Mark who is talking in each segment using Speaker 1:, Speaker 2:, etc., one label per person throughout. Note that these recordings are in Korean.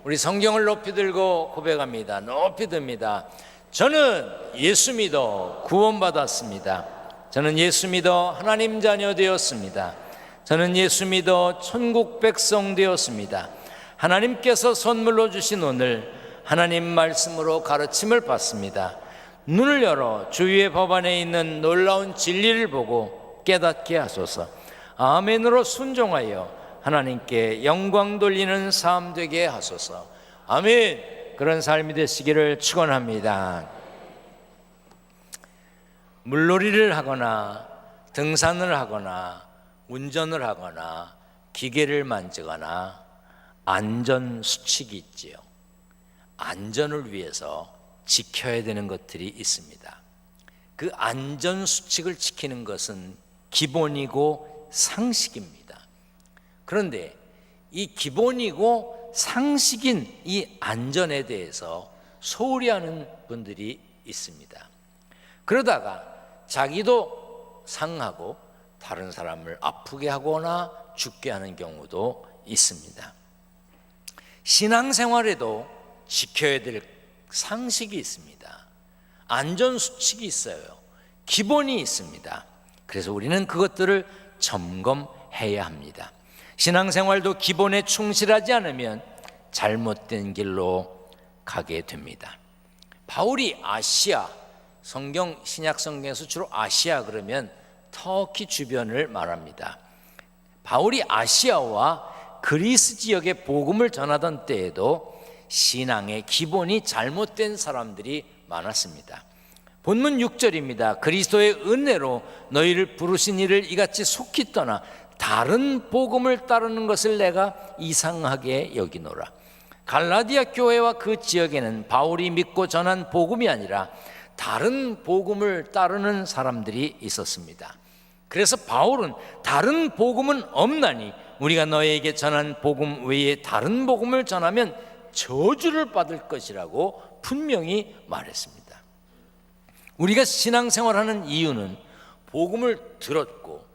Speaker 1: 우리 성경을 높이 들고 고백합니다. 높이 듭니다. 저는 예수 믿어 구원받았습니다. 저는 예수 믿어 하나님 자녀 되었습니다. 저는 예수 믿어 천국 백성 되었습니다. 하나님께서 선물로 주신 오늘 하나님 말씀으로 가르침을 받습니다. 눈을 열어 주위의 법안에 있는 놀라운 진리를 보고 깨닫게 하소서. 아멘으로 순종하여 하나님께 영광 돌리는 삶 되게 하소서. 아멘. 그런 삶이 되시기를 축원합니다. 물놀이를 하거나 등산을 하거나 운전을 하거나 기계를 만지거나 안전수칙이 있지요. 안전을 위해서 지켜야 되는 것들이 있습니다. 그 안전수칙을 지키는 것은 기본이고 상식입니다. 그런데 이 기본이고 상식인 이 안전에 대해서 소홀히 하는 분들이 있습니다. 그러다가 자기도 상하고 다른 사람을 아프게 하거나 죽게 하는 경우도 있습니다. 신앙생활에도 지켜야 될 상식이 있습니다. 안전수칙이 있어요. 기본이 있습니다. 그래서 우리는 그것들을 점검해야 합니다. 신앙생활도 기본에 충실하지 않으면 잘못된 길로 가게 됩니다. 바울이 아시아, 성경 신약 성경에서 주로 아시아 그러면 터키 주변을 말합니다. 바울이 아시아와 그리스 지역에 복음을 전하던 때에도 신앙의 기본이 잘못된 사람들이 많았습니다. 본문 6절입니다. 그리스도의 은혜로 너희를 부르신 이를 이같이 속히 떠나 다른 복음을 따르는 것을 내가 이상하게 여기노라. 갈라디아 교회와 그 지역에는 바울이 믿고 전한 복음이 아니라 다른 복음을 따르는 사람들이 있었습니다. 그래서 바울은 다른 복음은 없나니 우리가 너희에게 전한 복음 외에 다른 복음을 전하면 저주를 받을 것이라고 분명히 말했습니다. 우리가 신앙생활하는 이유는 복음을 들었고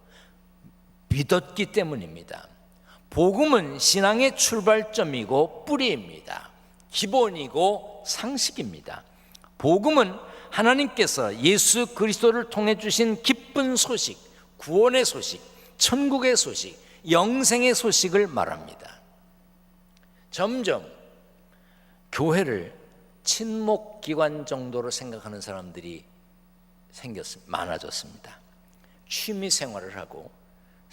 Speaker 1: 믿었기 때문입니다. 복음은 신앙의 출발점이고 뿌리입니다. 기본이고 상식입니다. 복음은 하나님께서 예수 그리스도를 통해 주신 기쁜 소식, 구원의 소식, 천국의 소식, 영생의 소식을 말합니다. 점점 교회를 친목기관 정도로 생각하는 사람들이 많아졌습니다. 취미 생활을 하고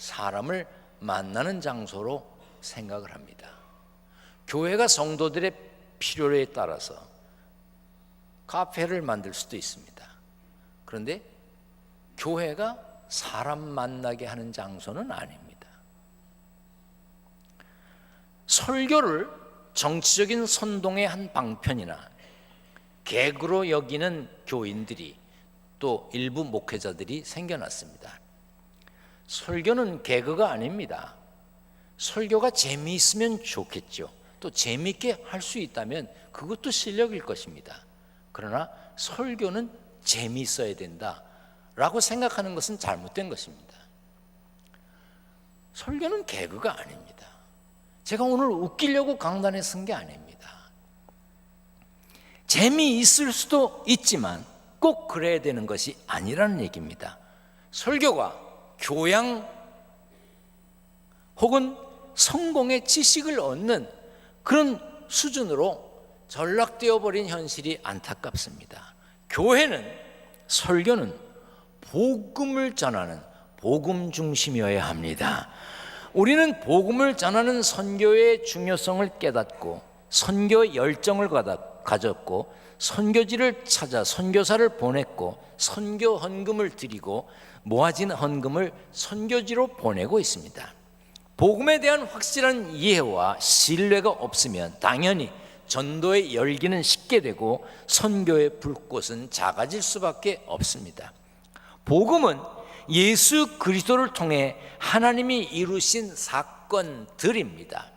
Speaker 1: 사람을 만나는 장소로 생각을 합니다. 교회가 성도들의 필요에 따라서 카페를 만들 수도 있습니다. 그런데 교회가 사람 만나게 하는 장소는 아닙니다. 설교를 정치적인 선동의 한 방편이나 개그로 여기는 교인들이 또 일부 목회자들이 생겨났습니다. 설교는 개그가 아닙니다. 설교가 재미있으면 좋겠죠. 또 재미있게 할 수 있다면 그것도 실력일 것입니다. 그러나 설교는 재미있어야 된다라고 생각하는 것은 잘못된 것입니다. 설교는 개그가 아닙니다. 제가 오늘 웃기려고 강단에 선 게 아닙니다. 재미있을 수도 있지만 꼭 그래야 되는 것이 아니라는 얘기입니다. 설교가 교양 혹은 성공의 지식을 얻는 그런 수준으로 전락되어 버린 현실이 안타깝습니다. 교회는, 설교는 복음을 전하는 복음 중심이어야 합니다. 우리는 복음을 전하는 선교의 중요성을 깨닫고 선교 열정을 가졌고 선교지를 찾아 선교사를 보냈고 선교 헌금을 드리고 모아진 헌금을 선교지로 보내고 있습니다. 복음에 대한 확실한 이해와 신뢰가 없으면 당연히 전도의 열기는 식게 되고 선교의 불꽃은 작아질 수밖에 없습니다. 복음은 예수 그리스도를 통해 하나님이 이루신 사건들입니다.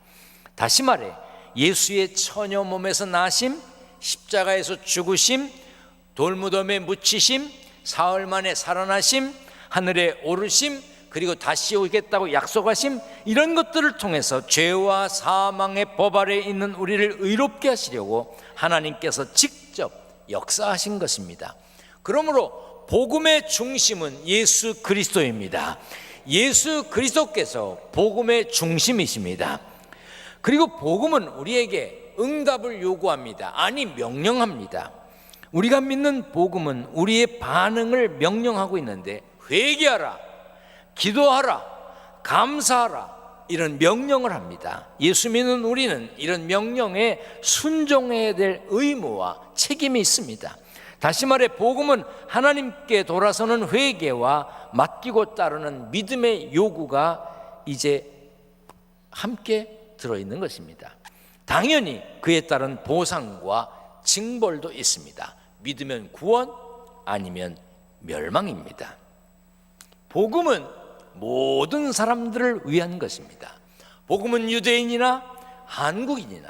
Speaker 1: 다시 말해 예수의 처녀 몸에서 나심, 십자가에서 죽으심, 돌무덤에 묻히심, 사흘 만에 살아나심, 하늘에 오르심, 그리고 다시 오겠다고 약속하심, 이런 것들을 통해서 죄와 사망의 법 아래에 있는 우리를 의롭게 하시려고 하나님께서 직접 역사하신 것입니다. 그러므로 복음의 중심은 예수 그리스도입니다. 예수 그리스도께서 복음의 중심이십니다. 그리고 복음은 우리에게 응답을 요구합니다. 아니, 명령합니다. 우리가 믿는 복음은 우리의 반응을 명령하고 있는데, 회개하라, 기도하라, 감사하라, 이런 명령을 합니다. 예수 믿는 우리는 이런 명령에 순종해야 될 의무와 책임이 있습니다. 다시 말해 복음은 하나님께 돌아서는 회개와 맡기고 따르는 믿음의 요구가 이제 함께 들어있는 것입니다. 당연히 그에 따른 보상과 징벌도 있습니다. 믿으면 구원, 아니면 멸망입니다. 복음은 모든 사람들을 위한 것입니다. 복음은 유대인이나 한국인이나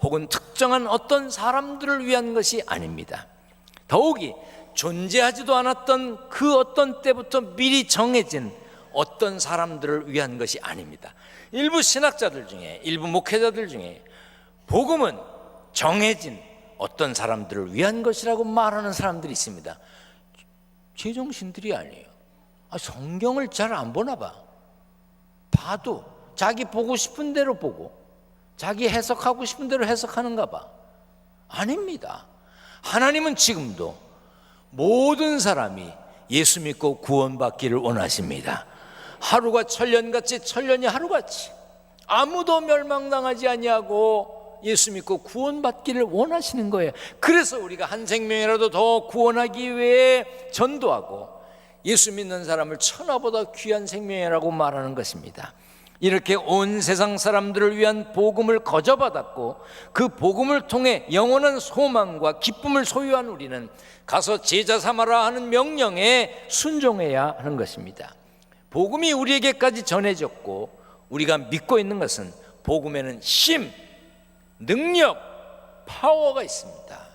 Speaker 1: 혹은 특정한 어떤 사람들을 위한 것이 아닙니다. 더욱이 존재하지도 않았던 그 어떤 때부터 미리 정해진 어떤 사람들을 위한 것이 아닙니다. 일부 신학자들 중에, 일부 목회자들 중에 복음은 정해진 어떤 사람들을 위한 것이라고 말하는 사람들이 있습니다. 제정신들이 아니에요. 성경을 잘 안 보나 봐. 봐도 자기 보고 싶은 대로 보고 자기 해석하고 싶은 대로 해석하는가 봐. 아닙니다. 하나님은 지금도 모든 사람이 예수 믿고 구원받기를 원하십니다. 하루가 천년같이, 천년이 하루같이 아무도 멸망당하지 아니하고 예수 믿고 구원받기를 원하시는 거예요. 그래서 우리가 한 생명이라도 더 구원하기 위해 전도하고 예수 믿는 사람을 천하보다 귀한 생명이라고 말하는 것입니다. 이렇게 온 세상 사람들을 위한 복음을 거저받았고 그 복음을 통해 영원한 소망과 기쁨을 소유한 우리는 가서 제자 삼아라 하는 명령에 순종해야 하는 것입니다. 복음이 우리에게까지 전해졌고 우리가 믿고 있는 것은 복음에는 힘, 능력, 파워가 있습니다.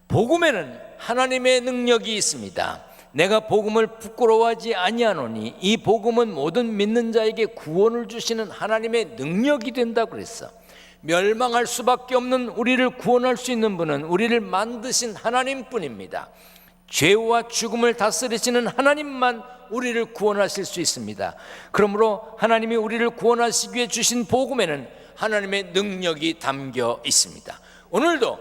Speaker 1: 복음에는 하나님의 능력이 있습니다. 내가 복음을 부끄러워하지 아니하노니 이 복음은 모든 믿는 자에게 구원을 주시는 하나님의 능력이 된다고 그랬어. 멸망할 수밖에 없는 우리를 구원할 수 있는 분은 우리를 만드신 하나님뿐입니다. 죄와 죽음을 다스리시는 하나님만 우리를 구원하실 수 있습니다. 그러므로 하나님이 우리를 구원하시기 위해 주신 복음에는 하나님의 능력이 담겨 있습니다. 오늘도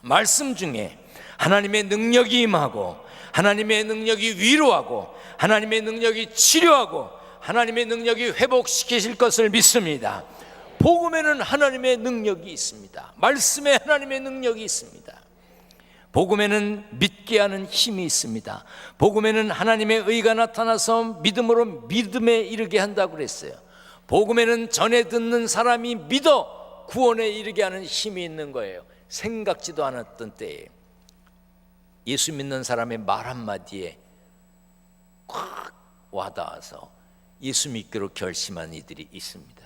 Speaker 1: 말씀 중에 하나님의 능력이 임하고 하나님의 능력이 위로하고 하나님의 능력이 치료하고 하나님의 능력이 회복시키실 것을 믿습니다. 복음에는 하나님의 능력이 있습니다. 말씀에 하나님의 능력이 있습니다. 복음에는 믿게 하는 힘이 있습니다. 복음에는 하나님의 의가 나타나서 믿음으로 믿음에 이르게 한다고 그랬어요. 복음에는 전에 듣는 사람이 믿어 구원에 이르게 하는 힘이 있는 거예요. 생각지도 않았던 때에 예수 믿는 사람의 말 한마디에 꽉 와닿아서 예수 믿기로 결심한 이들이 있습니다.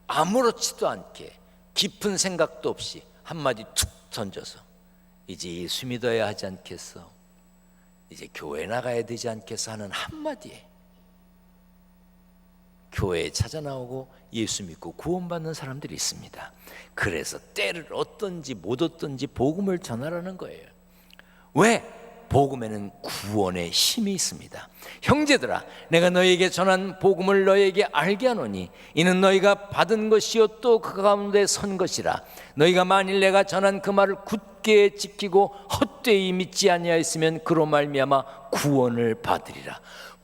Speaker 1: 아무렇지도 않게 깊은 생각도 없이 한마디 툭 던져서 이제 예수 믿어야 하지 않겠어, 이제 교회 나가야 되지 않겠어 하는 한마디에 교회에 찾아 나오고 예수 믿고 구원받는 사람들이 있습니다. 그래서 때를 얻든지 못 얻든지 복음을 전하라는 거예요. 왜? 복음에는 구원의 힘이 있습니다. 형제들아, 내가 너희에게 전한 복음을 너희에게 알게 하노니 이는 너희가 받은 것이요 또 그 가운데 선 것이라. 너희가 만일 내가 전한 그 말을 굳게 지키고 헛되이 믿지 아니하였으면 그로 말미암아 구원을 받으리라.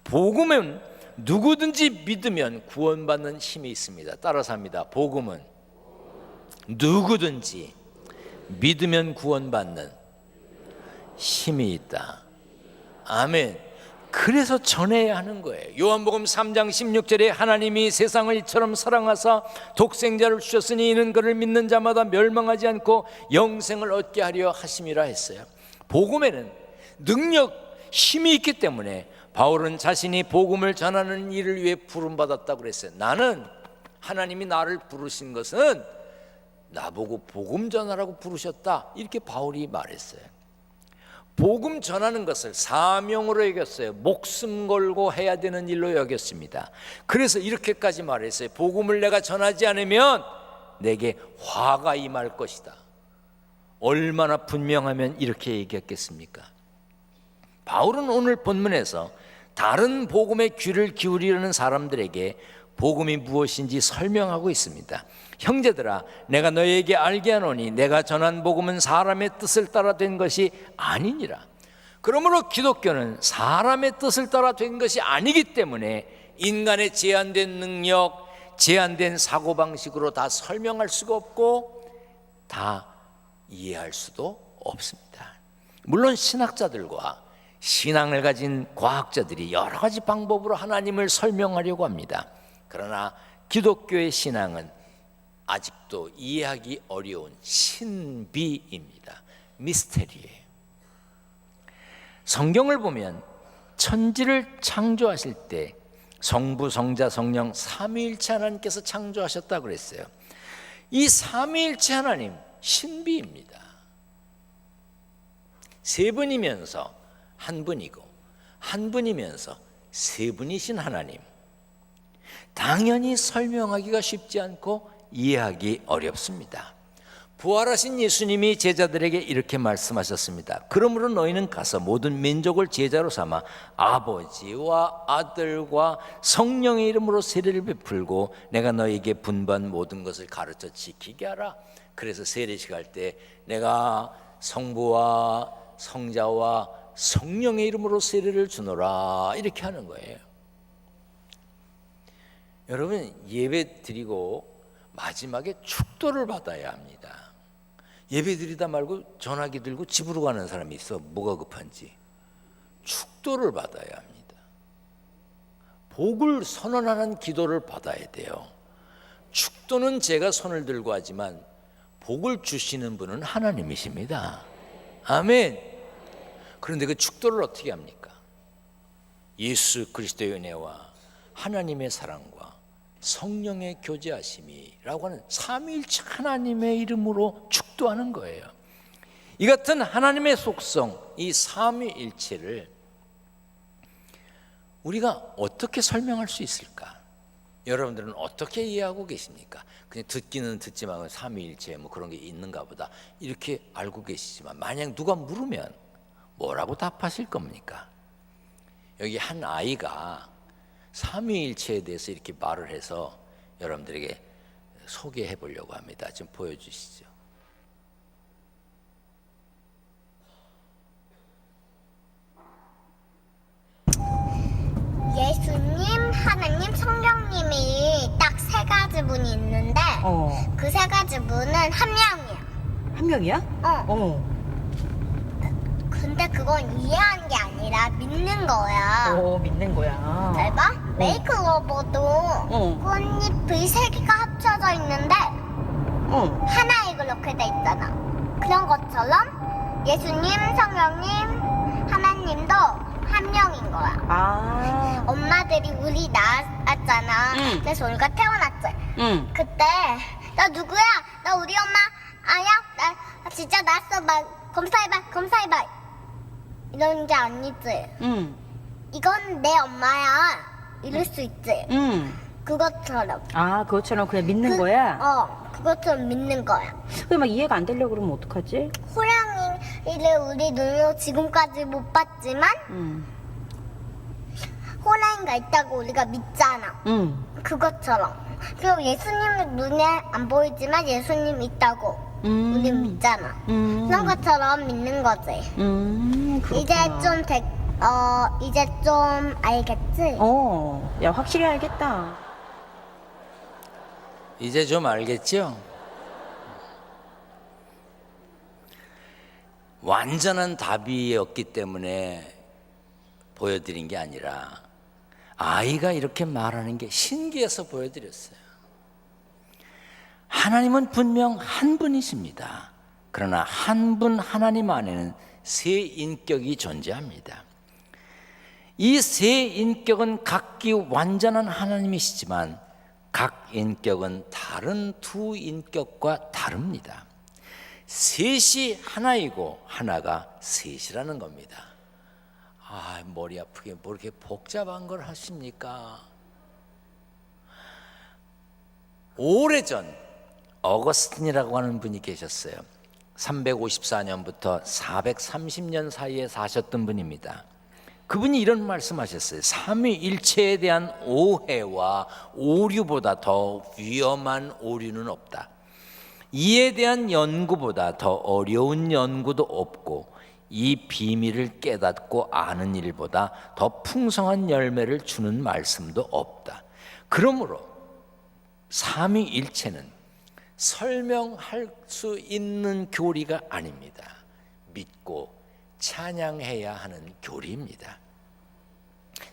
Speaker 1: 복음은 누구든지 믿으면 구원받는 힘이 있습니다. 따라서 합니다. 복음은 누구든지 믿으면 구원받는 힘이 있다. 아멘. 그래서 전해야 하는 거예요. 요한복음 3장 16절에 하나님이 세상을 이처럼 사랑하사 독생자를 주셨으니 이는 그를 믿는 자마다 멸망하지 않고 영생을 얻게 하려 하심이라 했어요. 복음에는 능력, 힘이 있기 때문에 바울은 자신이 복음을 전하는 일을 위해 부름받았다고 그랬어요. 나는 하나님이 나를 부르신 것은 나보고 복음 전하라고 부르셨다, 이렇게 바울이 말했어요. 복음 전하는 것을 사명으로 여겼어요. 목숨 걸고 해야 되는 일로 여겼습니다. 그래서 이렇게까지 말했어요. 복음을 내가 전하지 않으면 내게 화가 임할 것이다. 얼마나 분명하면 이렇게 얘기했겠습니까? 바울은 오늘 본문에서 다른 복음의 귀를 기울이려는 사람들에게 복음이 무엇인지 설명하고 있습니다. 형제들아, 내가 너희에게 알게 하노니 내가 전한 복음은 사람의 뜻을 따라 된 것이 아니니라. 그러므로 기독교는 사람의 뜻을 따라 된 것이 아니기 때문에 인간의 제한된 능력, 제한된 사고방식으로 다 설명할 수가 없고 다 이해할 수도 없습니다. 물론 신학자들과 신앙을 가진 과학자들이 여러 가지 방법으로 하나님을 설명하려고 합니다. 그러나 기독교의 신앙은 아직도 이해하기 어려운 신비입니다. 미스테리예요. 성경을 보면 천지를 창조하실 때 성부, 성자, 성령 삼위일체 하나님께서 창조하셨다고 그랬어요. 이 삼위일체 하나님 신비입니다. 세 분이면서 한 분이고 한 분이면서 세 분이신 하나님, 당연히 설명하기가 쉽지 않고 이해하기 어렵습니다. 부활하신 예수님이 제자들에게 이렇게 말씀하셨습니다. 그러므로 너희는 가서 모든 민족을 제자로 삼아 아버지와 아들과 성령의 이름으로 세례를 베풀고 내가 너희에게 분반 모든 것을 가르쳐 지키게 하라. 그래서 세례식 할 때 내가 성부와 성자와 성령의 이름으로 세례를 주노라 이렇게 하는 거예요. 여러분, 예배 드리고 마지막에 축도를 받아야 합니다. 예배 드리다 말고 전화기 들고 집으로 가는 사람이 있어. 뭐가 급한지. 축도를 받아야 합니다. 복을 선언하는 기도를 받아야 돼요. 축도는 제가 손을 들고 하지만 복을 주시는 분은 하나님이십니다. 아멘. 그런데 그 축도를 어떻게 합니까? 예수 그리스도의 은혜와 하나님의 사랑과 성령의 교제하심이라고 하는 삼위일체 하나님의 이름으로 축도하는 거예요. 이 같은 하나님의 속성, 이 삼위일체를 우리가 어떻게 설명할 수 있을까? 여러분들은 어떻게 이해하고 계십니까? 그냥 듣기는 듣지만 삼위일체 뭐 그런 게 있는가 보다 이렇게 알고 계시지만 만약 누가 물으면 뭐라고 답하실 겁니까? 여기 한 아이가 삼위일체에 대해서 이렇게 말을 해서 여러분들에게 소개해 보려고 합니다. 좀 보여주시죠.
Speaker 2: 예수님, 하나님, 성령님이 딱 세 가지 분이 있는데 그 세 가지 분은 한 명이야.
Speaker 3: 한 명이야?
Speaker 2: 근데 그건 이해한 게 아니라 믿는 거야.
Speaker 3: 믿는 거야.
Speaker 2: 잘 봐. 메이크로버도 꽃잎이 세 개가 합쳐져 있는데 하나에 그렇게 돼 있잖아. 그런 것처럼 예수님, 성령님, 하나님도 한 명인 거야. 엄마들이 우리 낳았잖아. 그래서 우리가 태어났지. 그때 나 누구야? 나 우리 엄마 아야? 나 진짜 낳았어. 막 검사해봐. 이런 게 아니지. 이건 내 엄마야. 이럴 수 있지. 그것처럼.
Speaker 3: 그것처럼 그냥 믿는 거야?
Speaker 2: 그것처럼 믿는 거야.
Speaker 3: 그게 막 이해가 안 되려고 그러면 어떡하지?
Speaker 2: 호랑이를 우리 눈으로 지금까지 못 봤지만 호랑이가 있다고 우리가 믿잖아. 그것처럼. 그리고 예수님은 눈에 안 보이지만 예수님 있다고 우리 믿잖아. 그런 것처럼 믿는 거지.
Speaker 3: 그렇구나.
Speaker 2: 이제 좀 알겠지?
Speaker 3: 야, 확실히 알겠다.
Speaker 1: 이제 좀 알겠죠? 완전한 답이 없기 때문에 보여드린 게 아니라 아이가 이렇게 말하는 게 신기해서 보여드렸어요. 하나님은 분명 한 분이십니다. 그러나 한 분 하나님 안에는 세 인격이 존재합니다. 이 세 인격은 각기 완전한 하나님이시지만 각 인격은 다른 두 인격과 다릅니다. 셋이 하나이고 하나가 셋이라는 겁니다. 아, 머리 아프게 뭐 이렇게 복잡한 걸 하십니까? 오래전 어거스틴이라고 하는 분이 계셨어요. 354년부터 430년 사이에 사셨던 분입니다. 그분이 이런 말씀하셨어요. 삼위일체에 대한 오해와 오류보다 더 위험한 오류는 없다. 이에 대한 연구보다 더 어려운 연구도 없고 이 비밀을 깨닫고 아는 일보다 더 풍성한 열매를 주는 말씀도 없다. 그러므로 삼위일체는 설명할 수 있는 교리가 아닙니다. 믿고 찬양해야 하는 교리입니다.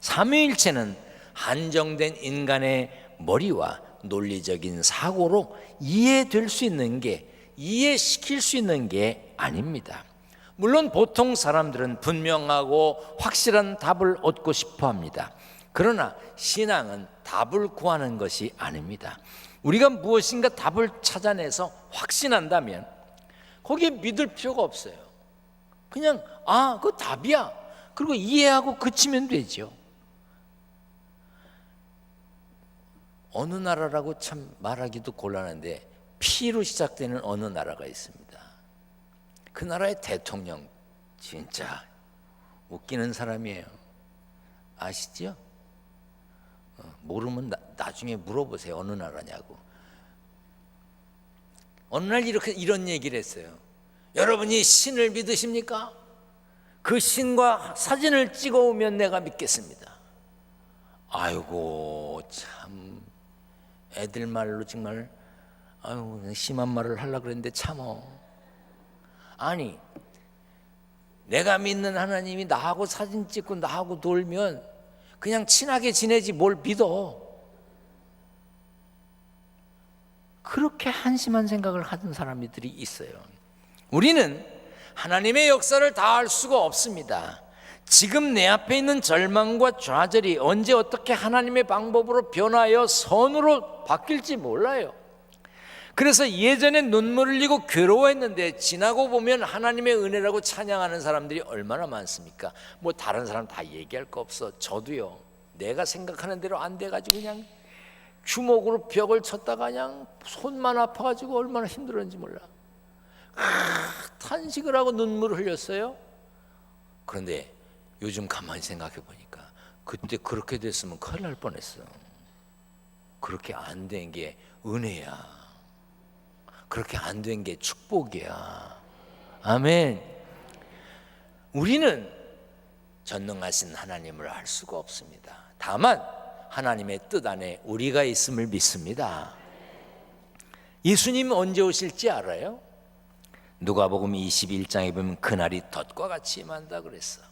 Speaker 1: 삼위일체는 한정된 인간의 머리와 논리적인 사고로 이해될 수 있는 게, 이해시킬 수 있는 게 아닙니다. 물론 보통 사람들은 분명하고 확실한 답을 얻고 싶어 합니다. 그러나 신앙은 답을 구하는 것이 아닙니다. 우리가 무엇인가 답을 찾아내서 확신한다면 거기에 믿을 필요가 없어요. 그냥 그거 답이야. 그리고 이해하고 그치면 되죠. 어느 나라라고 참 말하기도 곤란한데 P로 시작되는 어느 나라가 있습니다. 그 나라의 대통령 진짜 웃기는 사람이에요. 아시죠? 모르면 나중에 물어보세요. 어느 나라냐고. 어느 날 이런 얘기를 했어요. 여러분이 신을 믿으십니까? 그 신과 사진을 찍어오면 내가 믿겠습니다. 아이고 참 애들 말로 정말 심한 말을 하려고 그랬는데 참어. 아니 내가 믿는 하나님이 나하고 사진 찍고 나하고 놀면 그냥 친하게 지내지 뭘 믿어. 그렇게 한심한 생각을 하던 사람들이 있어요. 우리는 하나님의 역사를 다 알 수가 없습니다. 지금 내 앞에 있는 절망과 좌절이 언제 어떻게 하나님의 방법으로 변하여 선으로 바뀔지 몰라요. 그래서 예전에 눈물 흘리고 괴로워했는데 지나고 보면 하나님의 은혜라고 찬양하는 사람들이 얼마나 많습니까? 뭐 다른 사람 다 얘기할 거 없어. 저도요. 내가 생각하는 대로 안 돼가지고 그냥 주먹으로 벽을 쳤다가 그냥 손만 아파가지고 얼마나 힘들었는지 몰라. 탄식을 하고 눈물을 흘렸어요. 그런데 요즘 가만히 생각해 보니까 그때 그렇게 됐으면 큰일 날 뻔했어. 그렇게 안 된 게 은혜야. 그렇게 안 된 게 축복이야. 아멘. 우리는 전능하신 하나님을 알 수가 없습니다. 다만 하나님의 뜻 안에 우리가 있음을 믿습니다. 예수님 언제 오실지 알아요? 누가복음 21장에 보면 그날이 덫과 같이 임한다 그랬어.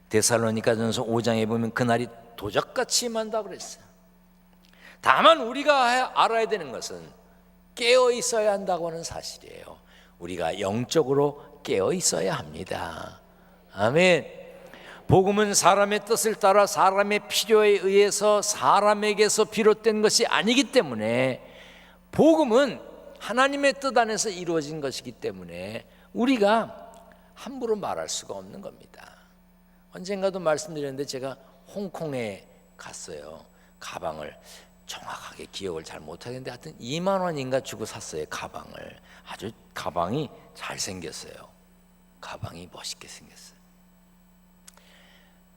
Speaker 1: 데살로니가전서 5장에 보면 그날이 도적같이 임한다 그랬어. 다만 우리가 알아야 되는 것은 깨어 있어야 한다고 하는 사실이에요. 우리가 영적으로 깨어 있어야 합니다. 아멘. 복음은 사람의 뜻을 따라 사람의 필요에 의해서 사람에게서 비롯된 것이 아니기 때문에, 복음은 하나님의 뜻 안에서 이루어진 것이기 때문에 우리가 함부로 말할 수가 없는 겁니다. 언젠가도 말씀드렸는데 제가 홍콩에 갔어요. 가방을 정확하게 기억을 잘 못하겠는데 하여튼 2만 원인가 주고 샀어요. 가방을. 아주 가방이 잘생겼어요. 가방이 멋있게 생겼어요.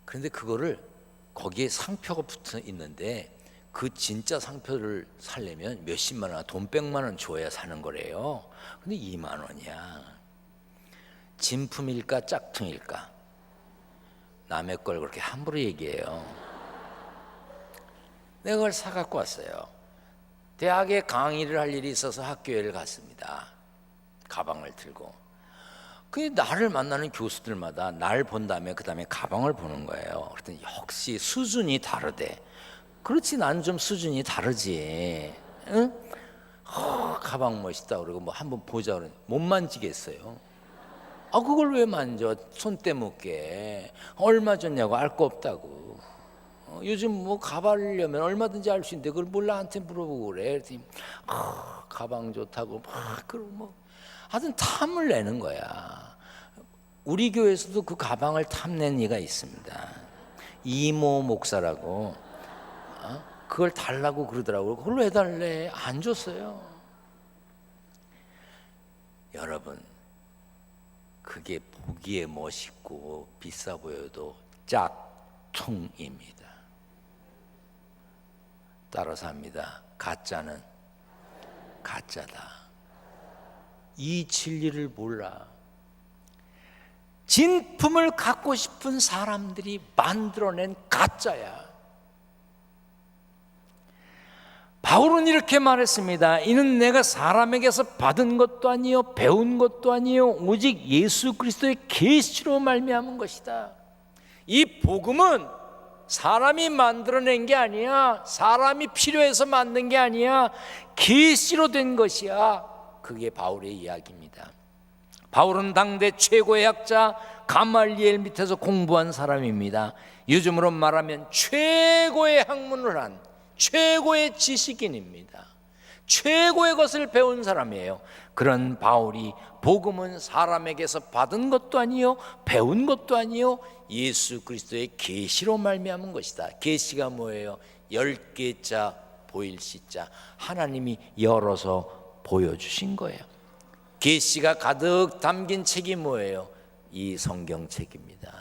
Speaker 1: 그런데 그거를 거기에 상표가 붙어 있는데 그 진짜 상표를 사려면 몇십만 원, 돈 100만 원 줘야 사는 거래요. 근데 2만 원이야. 진품일까 짝퉁일까? 남의 걸 그렇게 함부로 얘기해요. 내가 그걸 사갖고 왔어요. 대학에 강의를 할 일이 있어서 학교에 갔습니다. 가방을 들고. 그 나를 만나는 교수들마다 날 본 다음에 그 다음에 가방을 보는 거예요. 그랬더니 역시 수준이 다르대. 그렇지, 난 좀 수준이 다르지. 응? 가방 멋있다 그러고 뭐 한번 보자 그러니 못 만지겠어요. 그걸 왜 만져? 손 떼먹게. 얼마 줬냐고 알 거 없다고. 요즘 뭐 가발려면 얼마든지 알 수 있는데 그걸 뭘 나한테 물어보고 그래. 그랬더니 가방 좋다고 막 그러고 뭐 하여튼 탐을 내는 거야. 우리 교회에서도 그 가방을 탐낸 이가 있습니다. 이모 목사라고. 그걸 달라고 그러더라고요. 그걸 왜 달래? 안 줬어요. 여러분, 그게 보기에 멋있고 비싸 보여도 짝퉁입니다. 따라서 합니다. 가짜는 가짜다. 이 진리를 몰라. 진품을 갖고 싶은 사람들이 만들어낸 가짜야. 바울은 이렇게 말했습니다. 이는 내가 사람에게서 받은 것도 아니요 배운 것도 아니요 오직 예수 그리스도의 계시로 말미암은 것이다. 이 복음은 사람이 만들어낸 게 아니야. 사람이 필요해서 만든 게 아니야. 계시로 된 것이야. 그게 바울의 이야기입니다. 바울은 당대 최고의 학자 가말리엘 밑에서 공부한 사람입니다. 요즘으로 말하면 최고의 학문을 한 최고의 지식인입니다. 최고의 것을 배운 사람이에요. 그런 바울이 복음은 사람에게서 받은 것도 아니요 배운 것도 아니요 예수 그리스도의 계시로 말미암은 것이다. 계시가 뭐예요? 10개자 보일시자, 하나님이 열어서 보여주신 거예요. 계시가 가득 담긴 책이 뭐예요? 이 성경책입니다.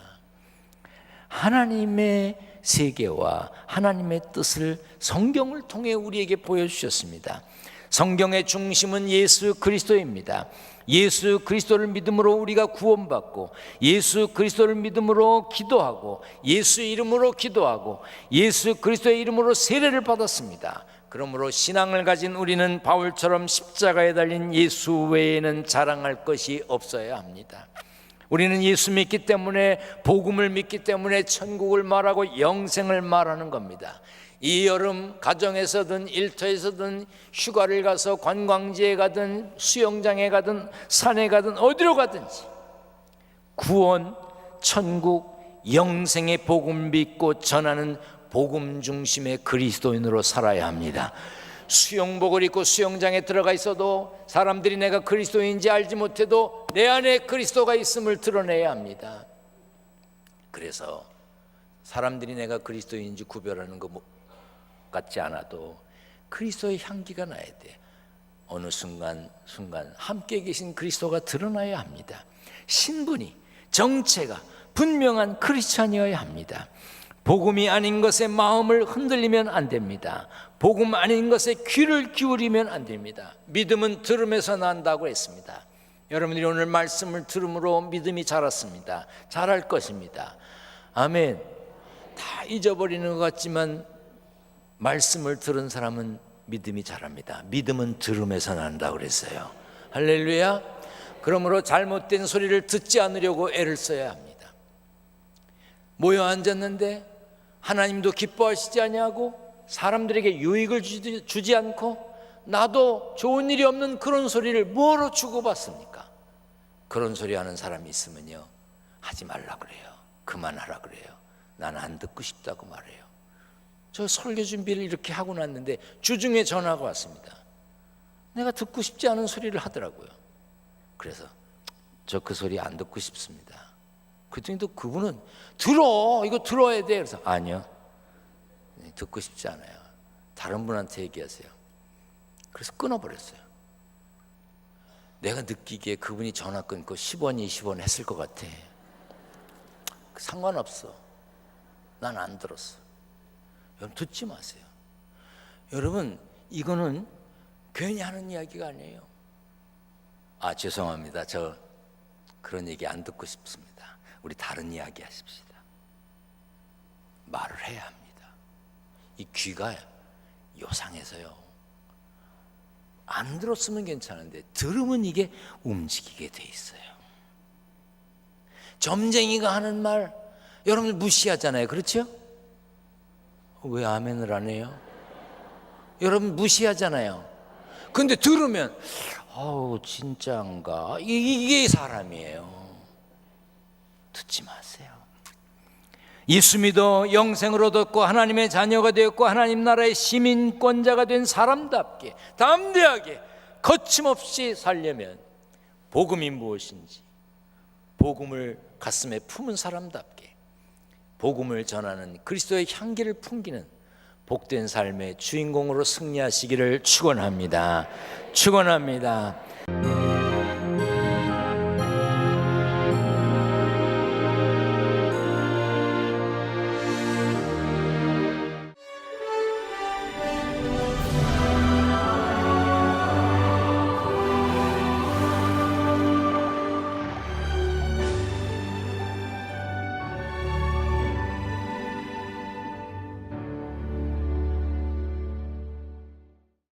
Speaker 1: 하나님의 세계와 하나님의 뜻을 성경을 통해 우리에게 보여주셨습니다. 성경의 중심은 예수 그리스도입니다. 예수 그리스도를 믿음으로 우리가 구원받고, 예수 그리스도를 믿음으로 기도하고, 예수 이름으로 기도하고, 예수 그리스도의 이름으로 세례를 받았습니다. 그러므로 신앙을 가진 우리는 바울처럼 십자가에 달린 예수 외에는 자랑할 것이 없어야 합니다. 우리는 예수 믿기 때문에, 복음을 믿기 때문에 천국을 말하고 영생을 말하는 겁니다. 이 여름 가정에서든 일터에서든 휴가를 가서 관광지에 가든 수영장에 가든 산에 가든 어디로 가든지 구원, 천국, 영생의 복음 믿고 전하는 복음 중심의 그리스도인으로 살아야 합니다. 수영복을 입고 수영장에 들어가 있어도 사람들이 내가 그리스도인지 알지 못해도 내 안에 그리스도가 있음을 드러내야 합니다. 그래서 사람들이 내가 그리스도인지 구별하는 것 같지 않아도 그리스도의 향기가 나야 돼. 어느 순간 함께 계신 그리스도가 드러나야 합니다. 신분이, 정체가 분명한 크리스찬이어야 합니다. 복음이 아닌 것에 마음을 흔들리면 안 됩니다. 복음 아닌 것에 귀를 기울이면 안 됩니다. 믿음은 들음에서 난다고 했습니다. 여러분들이 오늘 말씀을 들음으로 믿음이 자랐습니다. 자랄 것입니다. 아멘. 다 잊어버리는 것 같지만 말씀을 들은 사람은 믿음이 자랍니다. 믿음은 들음에서 난다고 그랬어요. 할렐루야. 그러므로 잘못된 소리를 듣지 않으려고 애를 써야 합니다. 모여 앉았는데 하나님도 기뻐하시지 아니하고 사람들에게 유익을 주지 않고 나도 좋은 일이 없는 그런 소리를 뭐로 주고받습니까? 그런 소리 하는 사람이 있으면요, 하지 말라 그래요. 그만하라 그래요. 나는 안 듣고 싶다고 말해요. 저 설교 준비를 이렇게 하고 났는데 주중에 전화가 왔습니다. 내가 듣고 싶지 않은 소리를 하더라고요. 그래서 저 그 소리 안 듣고 싶습니다. 그랬더니 또 그분은 들어, 이거 들어야 돼. 그래서 아니요, 듣고 싶지 않아요. 다른 분한테 얘기하세요. 그래서 끊어버렸어요. 내가 느끼기에 그분이 전화 끊고 10원, 20원 했을 것 같아. 상관없어. 난 안 들었어. 여러분 듣지 마세요. 여러분 이거는 괜히 하는 이야기가 아니에요. 아 죄송합니다. 저 그런 얘기 안 듣고 싶습니다. 우리 다른 이야기 하십시다. 말을 해야 합니다. 이 귀가 요상해서요, 안 들었으면 괜찮은데 들으면 이게 움직이게 돼 있어요. 점쟁이가 하는 말 여러분들 무시하잖아요. 그렇죠? 왜 아멘을 안 해요? 여러분 무시하잖아요. 근데 들으면 아우 진짜인가? 이게 사람이에요. 듣지 마세요. 예수 믿어 영생을 얻었고 하나님의 자녀가 되었고 하나님 나라의 시민권자가 된 사람답게 담대하게 거침없이 살려면 복음이 무엇인지, 복음을 가슴에 품은 사람답게 복음을 전하는 그리스도의 향기를 풍기는 복된 삶의 주인공으로 승리하시기를 축원합니다. 축원합니다.